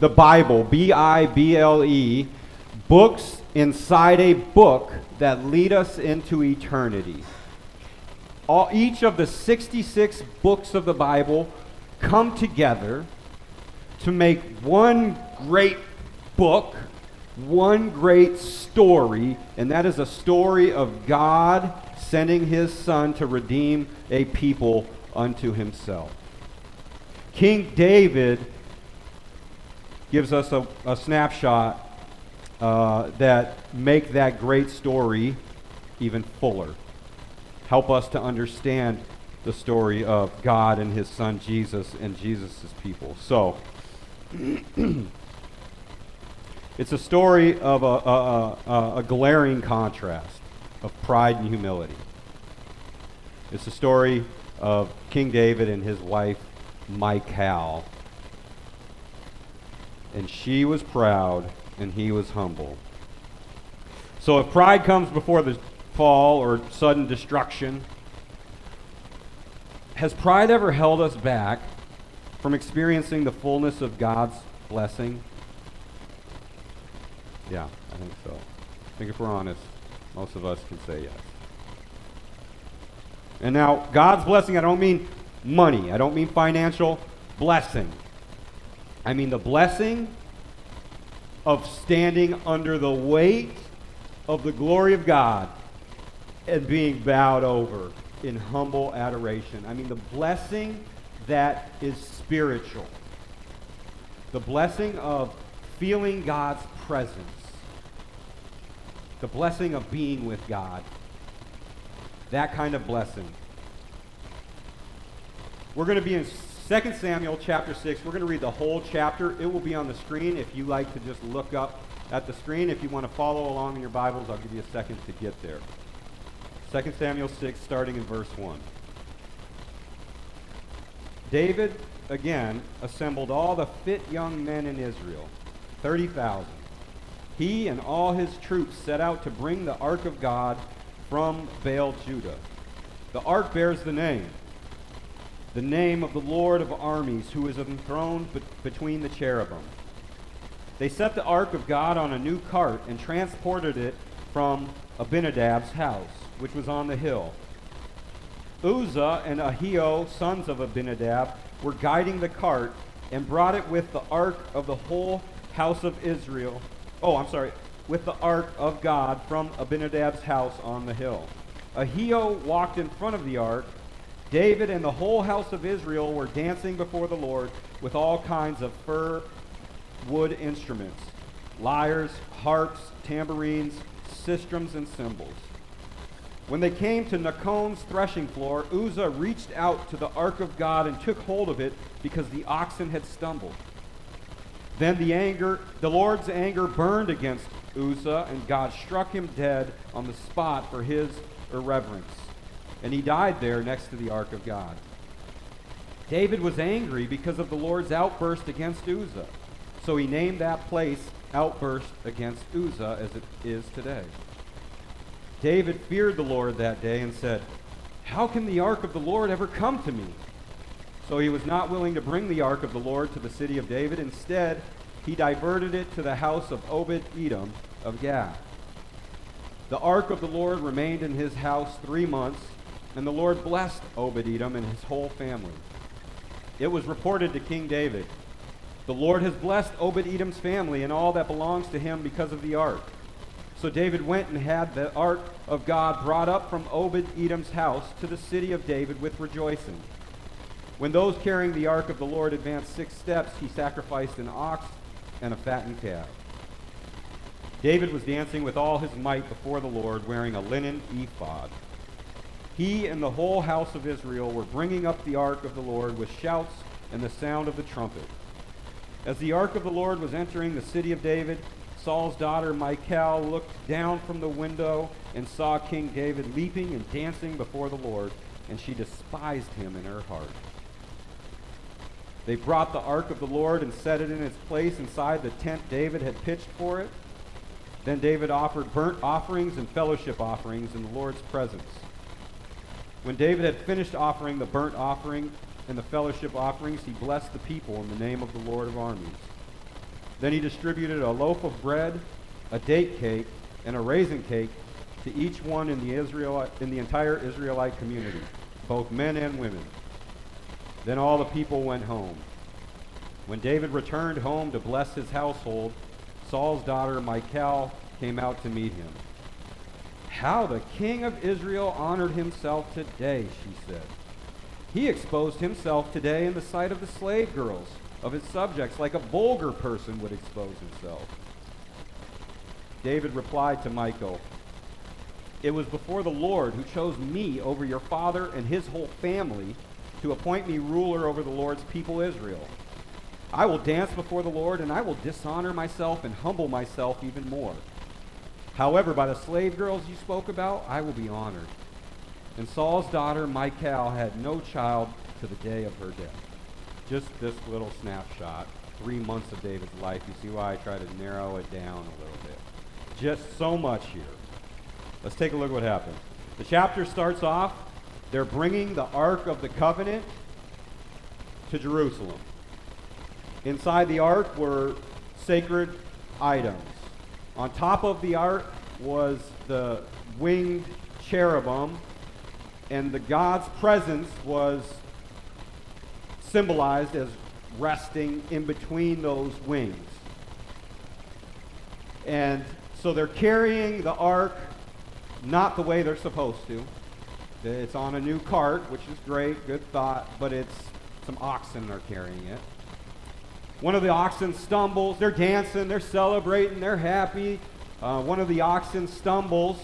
the Bible, Bible, books inside a book that lead us into eternity. Each of the 66 books of the Bible come together to make one great book, one great story, and that is a story of God sending his Son to redeem a people unto himself. King David gives us a snapshot that make that great story even fuller. Help us to understand the story of God and his Son Jesus and Jesus' people. So, it's a story of a glaring contrast of pride and humility. It's a story of King David and his wife, Michal. And she was proud and he was humble. So if pride comes before the fall or sudden destruction, has pride ever held us back from experiencing the fullness of God's blessing? Yeah, I think so. I think if we're honest, most of us can say yes. And now, God's blessing, I don't mean money. I don't mean financial blessing. I mean the blessing of standing under the weight of the glory of God and being bowed over in humble adoration. I mean the blessing that is spiritual. The blessing of feeling God's presence. The blessing of being with God. That kind of blessing. We're going to be in 2 Samuel chapter 6. We're going to read the whole chapter. It will be on the screen if you like to just look up at the screen. If you want to follow along in your Bibles, I'll give you a second to get there. 2 Samuel 6, starting in verse 1. David, again, assembled all the fit young men in Israel, 30,000. He and all his troops set out to bring the ark of God from Baal, Judah. The ark bears the name of the Lord of armies, who is enthroned between the cherubim. They set the ark of God on a new cart and transported it from Abinadab's house, which was on the hill. Uzzah and Ahio, sons of Abinadab, were guiding the cart and brought it with the ark of the whole house of Israel. With the ark of God from Abinadab's house on the hill. Ahio walked in front of the ark. David and the whole house of Israel were dancing before the Lord with all kinds of fir wood instruments, lyres, harps, tambourines, sistrums, and cymbals. When they came to Nacon's threshing floor, Uzzah reached out to the ark of God and took hold of it because the oxen had stumbled. Then the Lord's anger burned against Uzzah, and God struck him dead on the spot for his irreverence. And he died there next to the ark of God. David was angry because of the Lord's outburst against Uzzah. So he named that place Outburst against Uzzah, as it is today. David feared the Lord that day and said, "How can the ark of the Lord ever come to me?" So he was not willing to bring the ark of the Lord to the city of David. Instead, he diverted it to the house of Obed-Edom of Gath. The ark of the Lord remained in his house 3 months, and the Lord blessed Obed-Edom and his whole family. It was reported to King David, "The Lord has blessed Obed-Edom's family and all that belongs to him because of the ark." So David went and had the ark of God brought up from Obed-Edom's house to the city of David with rejoicing. When those carrying the ark of the Lord advanced 6 steps, he sacrificed an ox and a fattened calf. David was dancing with all his might before the Lord, wearing a linen ephod. He and the whole house of Israel were bringing up the ark of the Lord with shouts and the sound of the trumpet. As the ark of the Lord was entering the city of David, Saul's daughter Michal looked down from the window and saw King David leaping and dancing before the Lord, and she despised him in her heart. They brought the ark of the Lord and set it in its place inside the tent David had pitched for it. Then David offered burnt offerings and fellowship offerings in the Lord's presence. When David had finished offering the burnt offering and the fellowship offerings, he blessed the people in the name of the Lord of armies. Then he distributed a loaf of bread, a date cake, and a raisin cake to each one in the entire Israelite community, both men and women. Then all the people went home. When David returned home to bless his household, Saul's daughter Michal came out to meet him. "How the king of Israel honored himself today," she said. "He exposed himself today in the sight of the slave girls of his subjects, like a vulgar person would expose himself." David replied to Michal, "It was before the Lord who chose me over your father and his whole family to appoint me ruler over the Lord's people Israel. I will dance before the Lord, and I will dishonor myself and humble myself even more. However, by the slave girls you spoke about, I will be honored." And Saul's daughter Michal had no child to the day of her death. Just this little snapshot, 3 months of David's life. You see why I try to narrow it down a little bit. Just so much here. Let's take a look at what happened. The chapter starts off, they're bringing the Ark of the Covenant to Jerusalem. Inside the Ark were sacred items. On top of the Ark was the winged cherubim, and the God's presence was symbolized as resting in between those wings. And so they're carrying the Ark not the way they're supposed to. It's on a new cart, which is great, good thought, but it's some oxen are carrying it. One of the oxen stumbles. They're dancing, they're celebrating, they're happy. One of the oxen stumbles,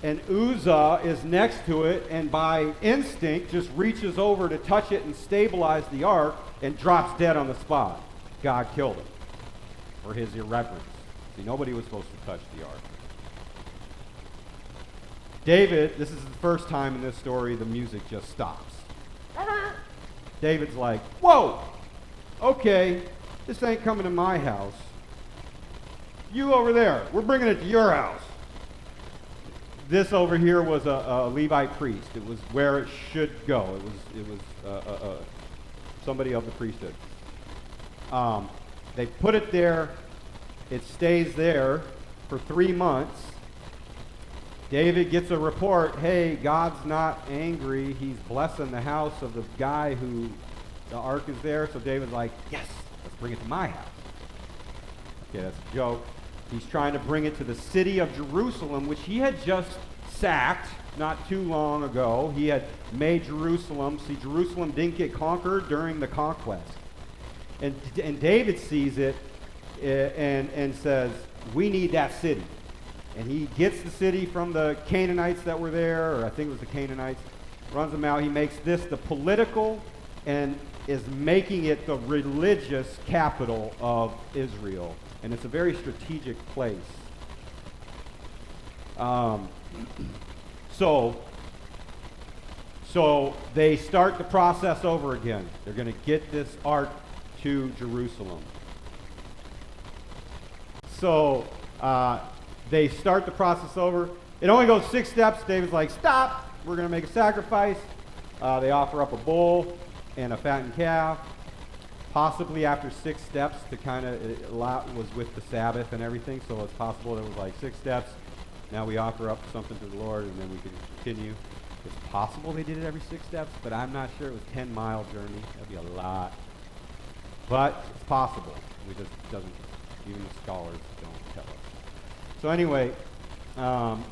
and Uzzah is next to it, and by instinct just reaches over to touch it and stabilize the ark and drops dead on the spot. God killed him for his irreverence. See, nobody was supposed to touch the ark. David, this is the first time in this story the music just stops. David's like, "Whoa, okay, this ain't coming to my house. You over there, we're bringing it to your house." This over here was a Levite priest. It was where it should go. It was somebody of the priesthood. They put it there. It stays there for 3 months. David gets a report, hey, God's not angry. He's blessing the house of the guy who the ark is there. So David's like, yes, let's bring it to my house. Okay, that's a joke. He's trying to bring it to the city of Jerusalem, which he had just sacked not too long ago. He had made Jerusalem. See, Jerusalem didn't get conquered during the conquest. And David sees it and says, we need that city. And he gets the city from the Canaanites that were there, or I think it was the Canaanites, runs them out. He makes this the political and is making it the religious capital of Israel. And it's a very strategic place. So they start the process over again. They're going to get this ark to Jerusalem. So they start the process over. It only goes 6 steps. David's like, stop. We're going to make a sacrifice. They offer up a bull and a fattened calf. Possibly after 6 steps, to kind of, a lot was with the Sabbath and everything, so it's possible there was like 6 steps. Now we offer up something to the Lord, and then we can continue. It's possible they did it every 6 steps, but I'm not sure. It was a 10-mile journey. That'd be a lot. But it's possible. It just doesn't, even the scholars don't tell us. So anyway,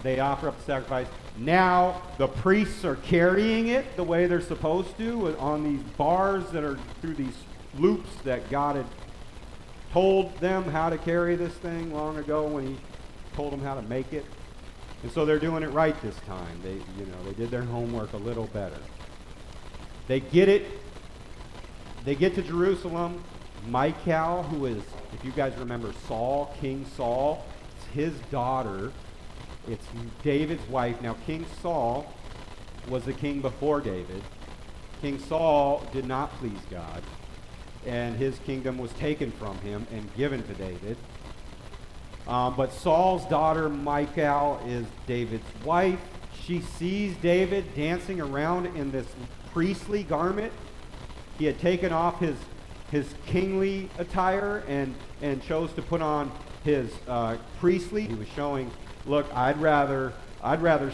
they offer up the sacrifice. Now the priests are carrying it the way they're supposed to on these bars that are through these loops that God had told them how to carry this thing long ago when he told them how to make it. And so they're doing it right this time. They did their homework a little better. They get it. They get to Jerusalem. Michal, who is, if you guys remember Saul, King Saul, it's his daughter. It's David's wife. Now, King Saul was the king before David. King Saul did not please God, and his kingdom was taken from him and given to David. But Saul's daughter, Michal, is David's wife. She sees David dancing around in this priestly garment. He had taken off his his kingly attire and chose to put on his priestly. He was showing, look, I'd rather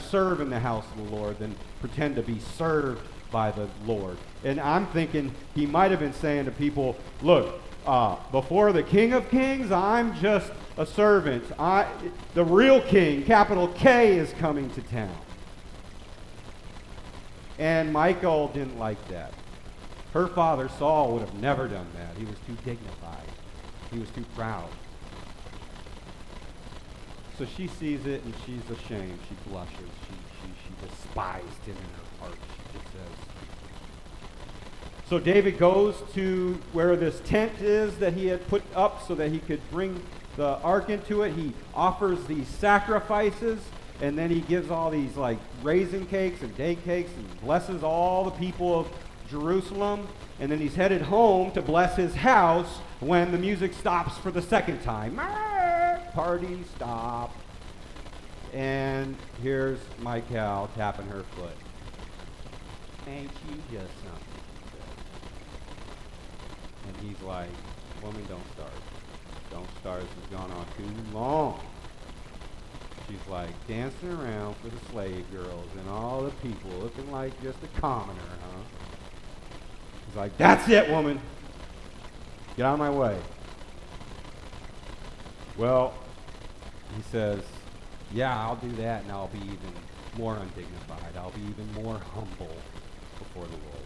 serve in the house of the Lord than pretend to be served by the Lord. And I'm thinking he might have been saying to people, look, before the King of Kings, I'm just a servant. The real king, capital K, is coming to town. And Michal didn't like that. Her father, Saul, would have never done that. He was too dignified. He was too proud. So she sees it and she's ashamed. She blushes. She despised him in her heart, she just says. So David goes to where this tent is that he had put up so that he could bring the ark into it. He offers these sacrifices, and then he gives all these like raisin cakes and date cakes and blesses all the people of Jerusalem. And then he's headed home to bless his house when the music stops for the second time. Party stop. And here's Michal tapping her foot. Ain't you just something? And he's like, woman, don't start. Don't start. This has gone on too long. She's like dancing around for the slave girls and all the people looking like just a commoner, huh? He's like, that's it, woman. Get out of my way. Well, he says, yeah, I'll do that, and I'll be even more undignified. I'll be even more humble before the Lord.